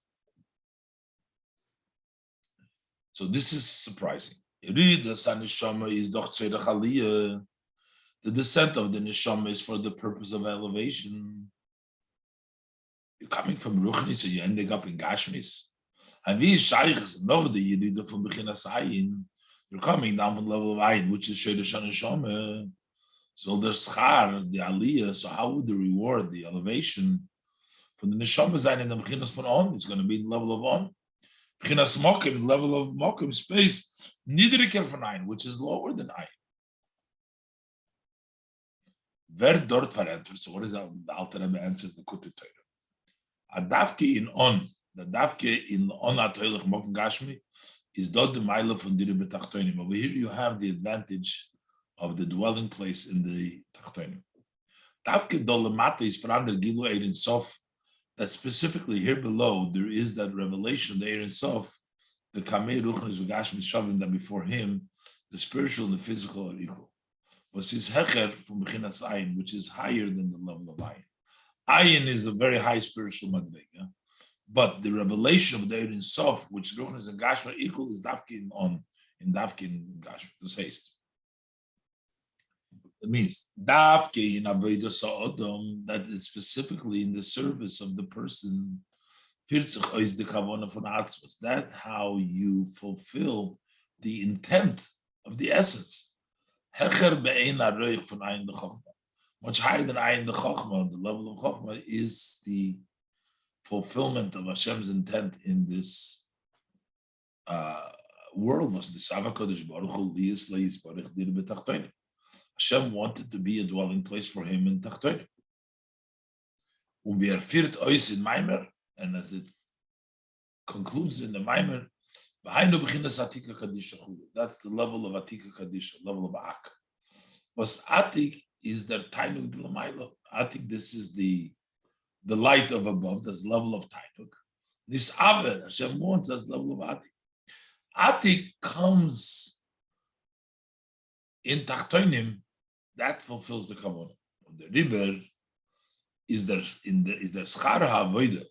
[SPEAKER 1] So this is surprising. The descent of the neshama is for the purpose of elevation. You're coming from Ruchni, so you're ending up in Gashmis. And we noch the Yedida from Bechinas Ayin. You're coming down from the level of Ayin, which is Sheidash HaNeshama. So the schar, the aliyah, so how would the reward, the elevation for the neshama sein in the Bechinas von On? It's going to be the level of On. Bechinas Mokim, level of Mokim space, niedriger von Ayin, which is lower than Ayin. Wer dort verantwortet? So what is that? The Alter Rebbe answers the Likutei Torah. A davke in on, the davke in on atoilach mokum gashmi is dot the mile from the betachtonim. Over here you have the advantage of the dwelling place in the tachtonim. Davke dolemata is frander gilu ein sof. That specifically here below there is that revelation of the Ein Sof, the kamei ruchon is v'gashmi shavim, that before him the spiritual and the physical are equal. Was his hecher from Bechinas Ayin, which is higher than the level of Ayin. Ayin is a very high spiritual madrega, but the revelation of the Ein Sof, which Ruchnis and Gashma are equal, is Dafkin on in Dafkin Gashma. This haste. It means Dafke in Avodah Sa'odom, that is specifically in the service of the person. That's how you fulfill the intent of the essence. Much higher than Ayin the Chochmah, the level of Chochmah is the fulfillment of Hashem's intent in this world. Hashem wanted to be a dwelling place for him in Tachtonim. And as it concludes in the Maimer, that's the level of Atika Kadisha, level of Ak. Was Atik is their Tainuk de Lamailo. Atik, this is the light of above, that's level of Tainuk. This Aver, Hashem wants, that's level of Atik. Atik comes in Tachtonim, that fulfills the Kavanah. The riber is there schar ha'avoda.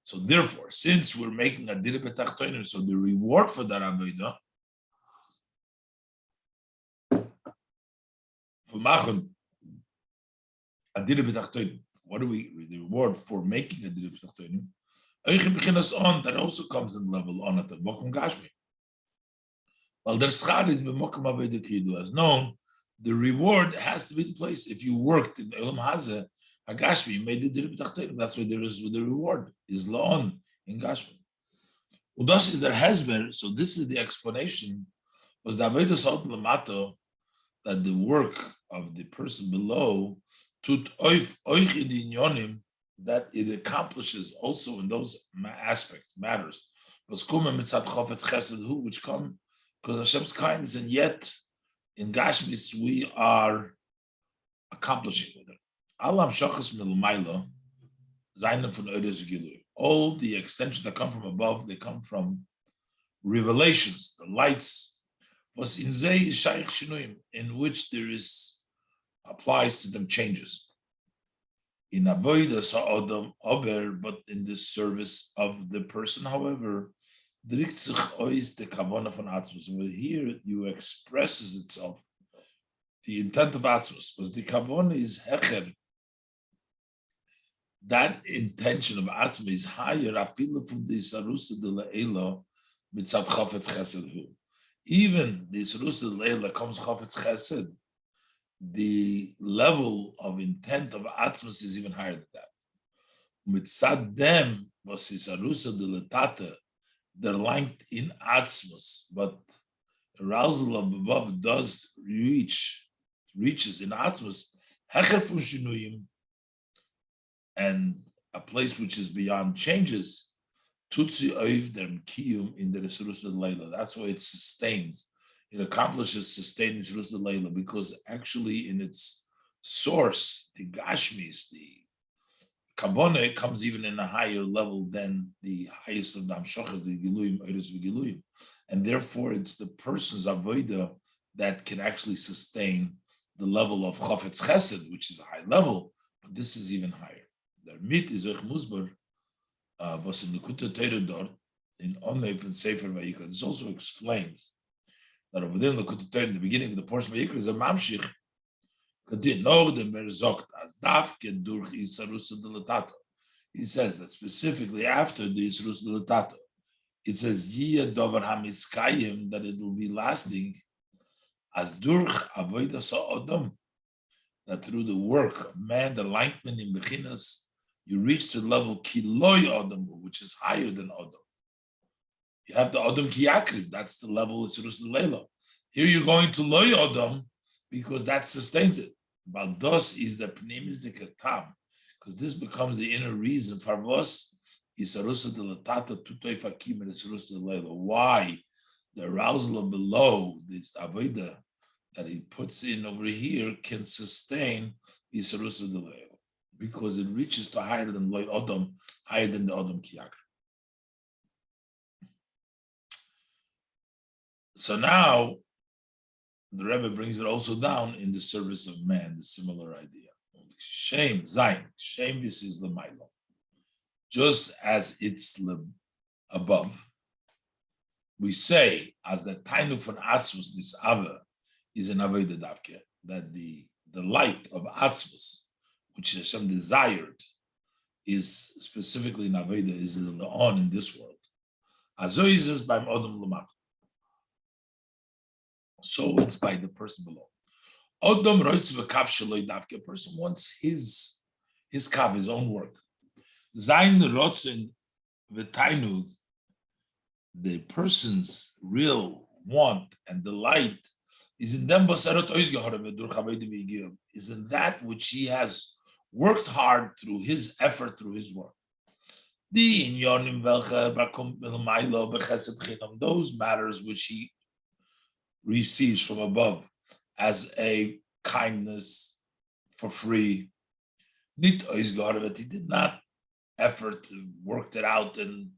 [SPEAKER 1] So therefore, since we're making a dir betachtonim, so the reward for that avoda for machen a dir betachtonim. What do we the reward for making a dir betachtonim? On that also comes in level on at the bokum gashmi. Well, the schar is b'mokum avoda kidu as known. The reward has to be the place. If you worked in Elam Hazeh, Hagashmi, you made the dir b'tachtonim. That's where there is the reward is laon in Gashmi. Udas is der hesber. So this is the explanation. Was the avodas hot lamato that the work of the person below tut oich in the inyonim that it accomplishes also in those aspects matters. Was kumen mitzat chofetz chesed hu which come because Hashem's kindness and yet. In Gashmis, we are accomplishing with it. Alam shachas milmayla, zayna von odes gilui. All the extensions that come from above, they come from revelations, the lights. Was in zay shaykh shinuim, in which there is applies to them changes. In avoida sa'odam ober, but in the service of the person, however. Here you expresses itself the intent of Atzmos, because the kavon is hecher. That intention of Atzmos is higher. Afilu from the sarusa de le'ela mitzat chafetz chesed hu. Even the sarusa de le'ela comes chafetz chesed. The level of intent of Atzmos is even higher than that. Mitzat dem was the sarusa de le'tata. They're linked in Atzmos, but arousal of above reaches in Atzmos, hecher from shinuyim, and a place which is beyond changes, tutzi oiv dem kiyum in the Resirus Leila. That's why it sustains. It accomplishes sustaining Resirus Leila because actually in its source, the Gashmis, the Kabone comes even in a higher level than the highest of the Amshachas, the Giluyim, Oiris v'Giluyim. And therefore, it's the person's avoida that can actually sustain the level of Chafetz Chesed, which is a high level, but this is even higher. The mit is Euch Musbar, was in the Kuta Teire dort, in Onneif and Sefer Vayikra. This also explains that over there in the Kuta Teire, in the beginning of the portion of Vayikra, is a Mamshich. He says that specifically after the Isrus Letato, it says that it will be lasting as durch avodah sa'odam, that through the work of man, the enlightenment in Bechinas, you reach to the level Kiloi Odom, which is higher than Odom. You have the Odom Kiyakriv, that's the level of Isrus Leila. Here you're going to Loi Odom because that sustains it. Baldos is the pnimis de kertam, because this becomes the inner reason for vos isarusa de latata tutoy fakim and isarusa de leila. Why the arousal of below this avoda that he puts in over here can sustain isarusa de leila because it reaches to higher than loy odom, higher than the odom kiyak. So now. The Rebbe brings it also down in the service of man, the similar idea. Shame, Zayin, shame, this is the Milo. Just as it's above, we say, as the Tainu von Atzmus, this Ava, is an Aveda Davke, that the light of Atzmus, which Hashem desired, is specifically in Aveda, is on in this world. Azo is this by Odom Lamat. So it's by the person below. Odom roitz v'kav sheloi davke. A person wants his kav, his own work. Zayin rotzen v'tainug. The person's real want and delight is in them basarot oizgehore v'dur chavedi v'yigiyah. Is in that which he has worked hard through his effort, through his work. The inyonim velcha bakum v'lmaylo b'chesed chinam. Those matters which he receives from above as a kindness for free. Nit oizgehore, he did not effort to work it out and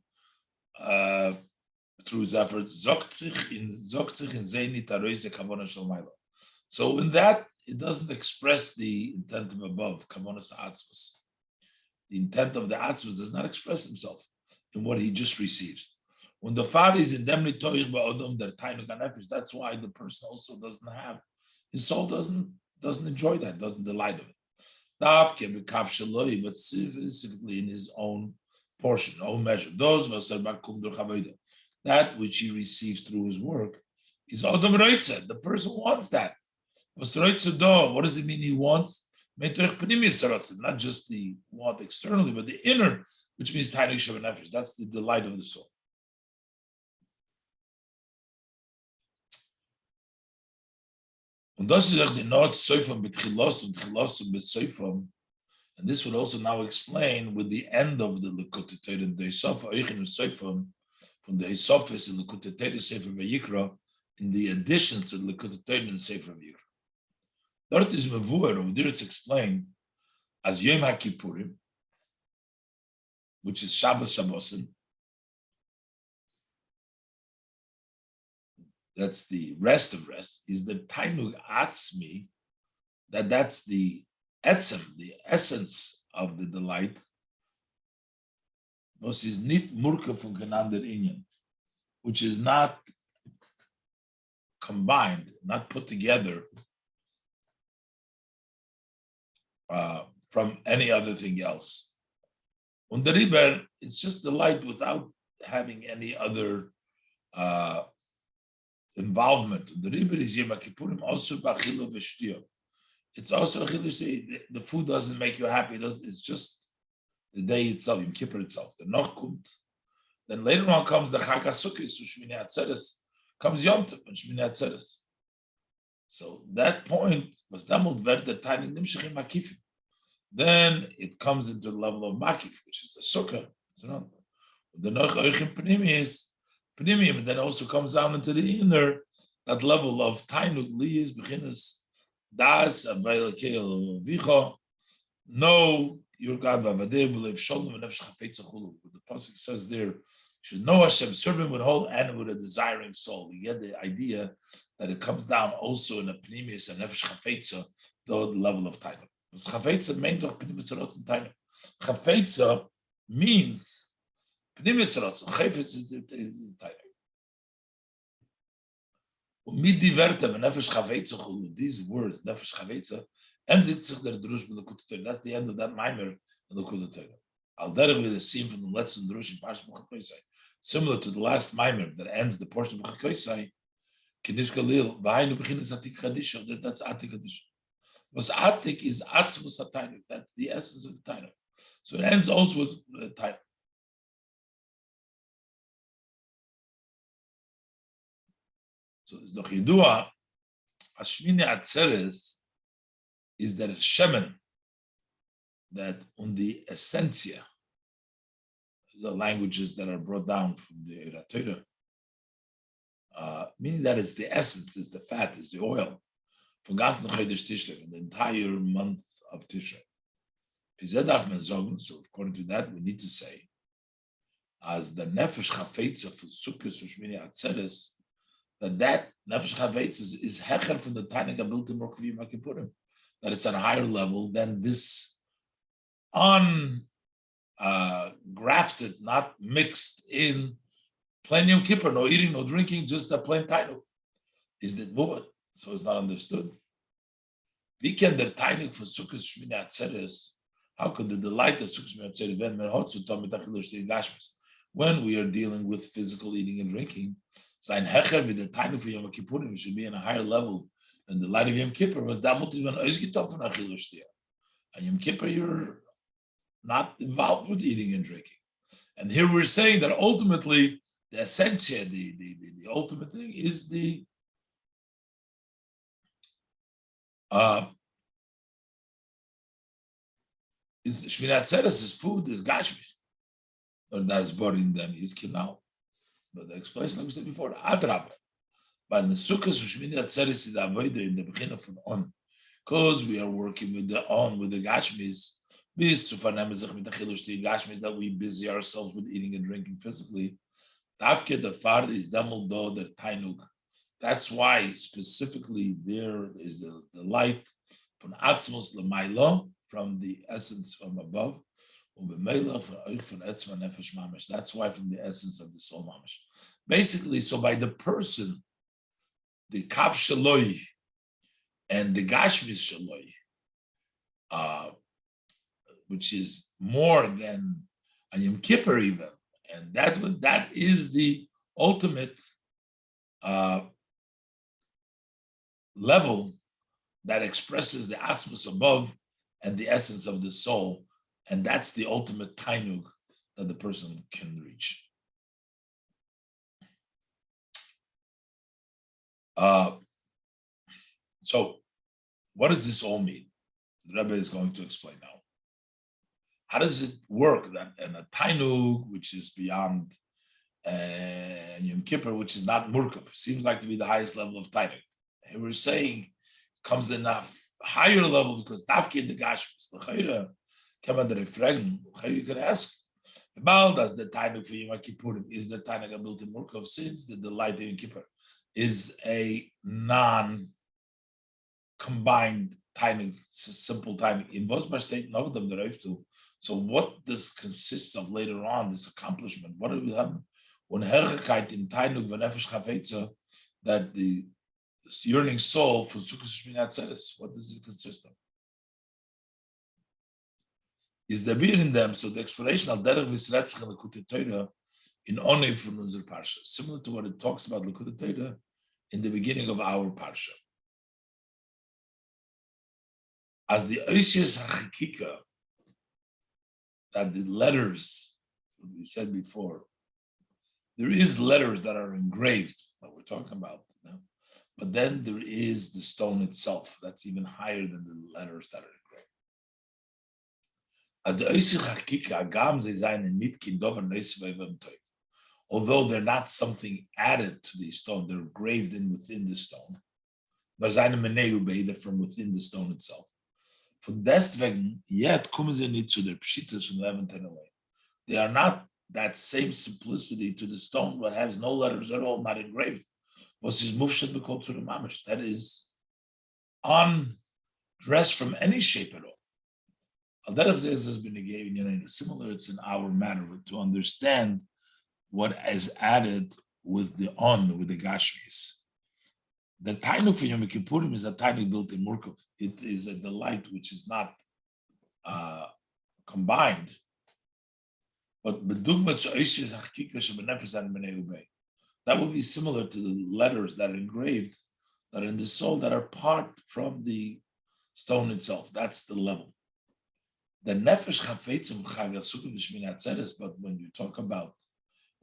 [SPEAKER 1] through his effort. So in that, it doesn't express the intent of above, kavonas atzvus. The intent of the atzvus does not express himself in what he just received. When the father is in demni toich ba'odom der tainug hanefesh, that's why the person also doesn't have, his soul doesn't enjoy that, doesn't delight of it. But specifically in his own portion, own measure. That which he receives through his work is Odom Reitze. The person wants that. What does it mean he wants? Not just the want externally, but the inner, which means Tainuk Shabbat. That's the delight of the soul. And this would also now explain with the end of the Likutei Torah, the Hisofa Eichin Seifam, from the Hisofis in Likutei Torah Sefer Vayikra, in the addition to the Likutei Torah in Sefer Vayikra. Dort is Mevuer, over there it's explained as Yom HaKippurim, which is Shabbos Shabbosin. That's the rest of rest, is the Tainug Atzmi, that's the etzem, the essence of the delight. Was is nit murka from genander inyan, which is not combined, not put together from any other thing else. Und der Riber, it's just delight without having any other involvement. The Riber is Yom Kippurim also b'achilo v'shtiyah. It's also the food doesn't make you happy. It's just the day itself, Yom Kippur itself. The Noch kommt. Then later on comes the Chag HaSukkos, Shmini Atzeres, comes Yom Tov and Shmini Atzeres. So that point was damut verde tiny nimshachim makifim. Then it comes into the level of makif, which is the sukkah. The Noch Oichim Pnimim, and then also comes down into the inner, that level of tainuk liyis beginnes das abaylakel vicha. Know your God v'avadeh b'lev sholem v'nefesh chafetz chulu. The pasuk says there, you should know Hashem, serve Him with whole and with a desiring soul. You get the idea that it comes down also in a pnimis and nefesh chafetz, the level of tainuk. Chafetz means doch pnimis rotzen tainuk. Chafetz means pnimis rotzen. Chafetz is the tainuk. These words, nefesh chavitza, ends sich der drush with the Likutei Torah. That's the end of that mimer in the Likutei Torah. Al derech with the scene from the lesson drush in Parshas Bechukosei, similar to the last mimer that ends the portion of Bechukosei. Kinis Galil, v'hainu b'chinas atik kadisha. That's atik kadisha. Was atik is atzvus hataynik. That's the essence of the title. So it ends also with the title. So the Chidua, Shmini Atzeres, is that Shemen, that on the essentia, the languages that are brought down from the Torah, meaning that it's the essence, it's the fat, it's the oil, for ganz Chodesh Tishrei, in the entire month of Tishrei. So according to that, we need to say, as the Nefesh Chafetza for Sukkos for Shmini Atzeres, that Nefesh Chavetz is hecher from the Tainuk Abiltim Rokvi Yom Kippurim, that it's at a higher level than this grafted, not mixed in plain Yom Kippur, no eating, no drinking, just a plain Tainuk. Is that Mubad? So it's not understood. Wie can der Tainuk for Sukkos Shmini Atzeres? How could the delight of Sukkos Shmini Atzeres when merhotzu tom mitachilush gashmis, when we are dealing with physical eating and drinking? Sein Hecher with the Tainuk for Yom Kippurim should be in a higher level than the light of Yom Kippur. Was damut is when oizgitov von achilush tia. And Yom Kippur, you're not involved with eating and drinking. And here we're saying that ultimately the essentia, the ultimate thing is the is Shmini Atzeres, is food, is gashmis, or that is buried in them is kinal. But the explanation, like we said before, adrab. But in the Sukkos of Shmini Atzeres is avoid in the beginning of on, because we are working with the on with the gashmis. That we busy ourselves with eating and drinking physically. Tafke the far is damul do the tainuk That's why specifically there is the light from Atzmos Lamailo, from the essence from above. That's why from the essence of the soul mamash. Basically, so by the person, the kav shaloi and the gashmis shaloi, which is more than a Yom Kippur even, and that is the ultimate level that expresses the atmos above and the essence of the soul, and that's the ultimate tainug that the person can reach. So, what does this all mean? The Rebbe is going to explain now. How does it work that in a tainug, which is beyond Yom Kippur, which is not murkav, seems like to be the highest level of tainug? And we're saying comes in a higher level because dafki in the gashmis. The chayra come under a fragen. You can ask, about does the tainug for Yom Kippurim is the tainug built in murkav, since the delight of Yom Kippur is a non-combined tainug, simple tainug. In both my state, none of them that I have to. So what this consists of later on, this accomplishment? What do we have? When herrlichkeit in tainug v'nefesh chafetza, that the yearning soul for Sukkos Shmini Atzeres, what does it consist of? Is the beer in them? So the explanation of derech misretzich and Likutei Torah in only from unser parsha, similar to what it talks about Likutei Torah in the beginning of our parsha. As the Oisius HaChikika, that the letters, we said before, there is letters that are engraved that we're talking about, you know? But then there is the stone itself that's even higher than the letters that are engraved. Although they're not something added to the stone, they're engraved in within the stone. That from within the stone itself. Von deswegen, yet kommen sie nicht zu der Pshitas von Leventen away. They are not that same simplicity to the stone, but has no letters at all, not engraved. Was is mufshat b'kol tzura mamish? That is undressed from any shape at all. Has been given, similar. It's in our manner to understand what is added with the gashmis. The tainuk for Yom Kippurim is a tainuk built in murkav. It is a delight which is not combined. But that would be similar to the letters that are engraved, that are in the soul, that are part from the stone itself. That's the level. The nefesh chafetzim chagasukah v'shmini atzeres. But when you talk about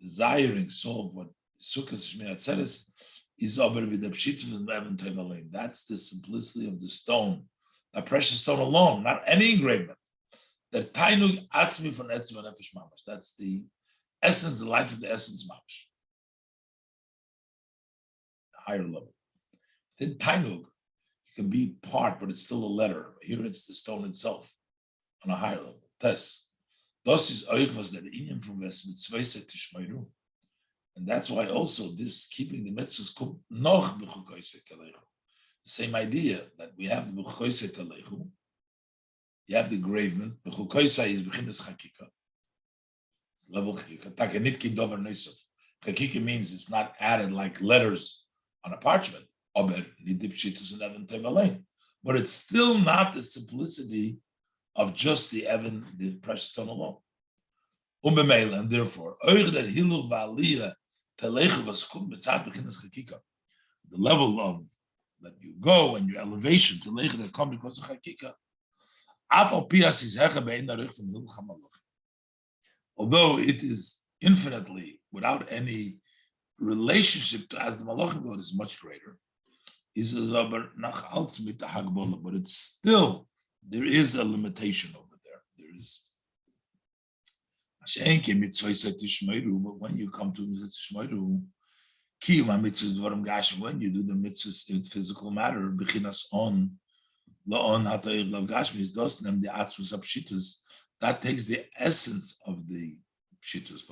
[SPEAKER 1] desiring soul, what sukkah v'shmini atzeres is over with the pshit of the Evan Tevalein. That's the simplicity of the stone, a precious stone alone, not any engravement. The tainug atzmi from etzim nefesh mamash. That's the essence, the life of the essence mamash. Higher level. Within tainug, it can be part, but it's still a letter. Here it's the stone itself on a higher level. Tes. Das is oikvas that inyan from ves mitzvayse tishmayru. And that's why also this keeping the mitzvahs kommt noch Bechukosei telechu. The same idea that we have the Bechukosei telechu. You have the engravement. Bechukosei is beginnes chakika. It's level chakika. Takenitki dover neisov. Chakika means it's not added like letters on a parchment. Aber nidipshitus and Evan Tevalein. But it's still not the simplicity of just the Evan, the precious stone alone. And therefore, the level of that you go and your elevation to leich that come because of chakika. Although it is infinitely without any relationship to as the malachim God is much greater, but it's still there is a limitation over there. There is. But when you come to Tishmeiru, when you do the mitzvahs in physical matter, that takes the essence of the pshitus,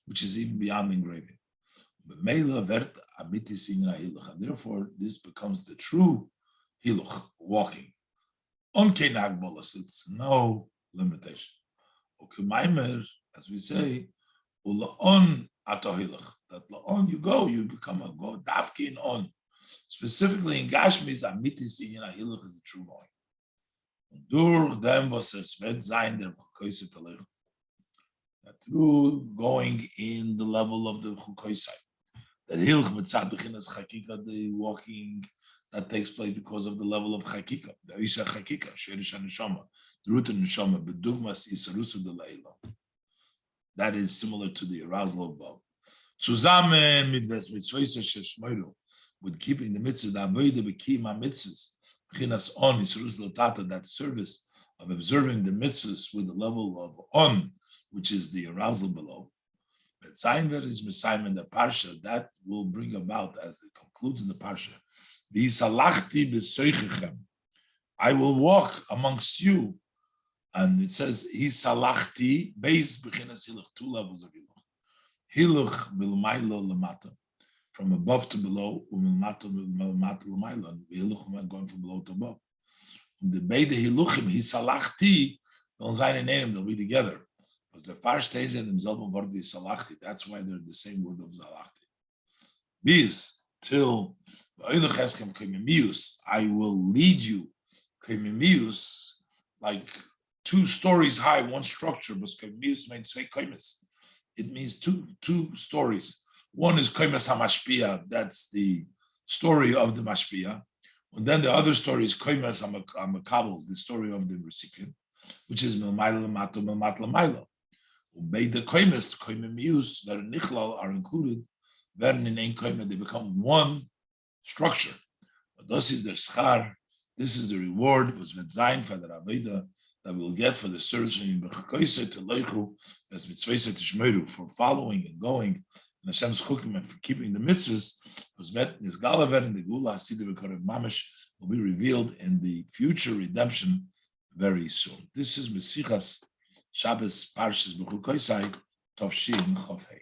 [SPEAKER 1] which is even beyond engraving. amitis inyan hiluch, and therefore this becomes the true hiluch, walking. On kenag bolas, it's no limitation. Okay, as we say, ulaon atohiluch, that laon you go, you become a go dafkin on. Specifically in Gashmis, amitis inyan hiluch is the true going. Durch dem was es wird sein der Bechukosei talech. Through going in the level of the Bechukosei, that hilch mitzad bechinas chakika, the walking that takes place because of the level of chakika, the isha chakika, sherish haneshama, the root of neshama, bedugmas isarusu de leila. That is similar to the arousal above. Zusammen mit des mitzvos sheshmoiru, with keeping the mitzvah, the avodah bekima mitzvahs, bechinas on isarus latata, that service of observing the mitzvahs with the level of on, which is the arousal below. But Zainver is Messiah in the Parsha, that will bring about, as it concludes in the Parsha, V'yisalachti b'soichechem, I will walk amongst you. And it says, Hisalachti, beis b'chinas hiluch, 2 levels of hiluch. Hiluch milmailo lemata, from above to below, umilmato l'mailo, and hiluch going from below to above. The beide hiluchim, Hisalachti, don't sign a name, they'll be together. Because the far stays in themselves word salachti. That's why they're the same word of zalachti. Bis till I will lead you, like 2 stories high, 1 structure. But means say it means two stories. One is kaimis hamashpia. That's the story of the mashpia, and then the other story is kaimis hamakabel, the story of the recipient, which is milmaila mato milmat lamaila. The koimes that are nichlal are included. Then in ein koime they become 1 structure. But this is the schar. This is the reward was zayin for the avodah that we'll get for the service in Bechukosei to leichu as mitzvos tishmeru, for following and going in Hashem's chukim and for keeping the mitzvahs. Was met nisgalaver in the gula hasidim v'korev mamish will be revealed in the future redemption very soon. This is Mesichas Shabbos Parshas Bechukosei Tov Shin Chof Hei.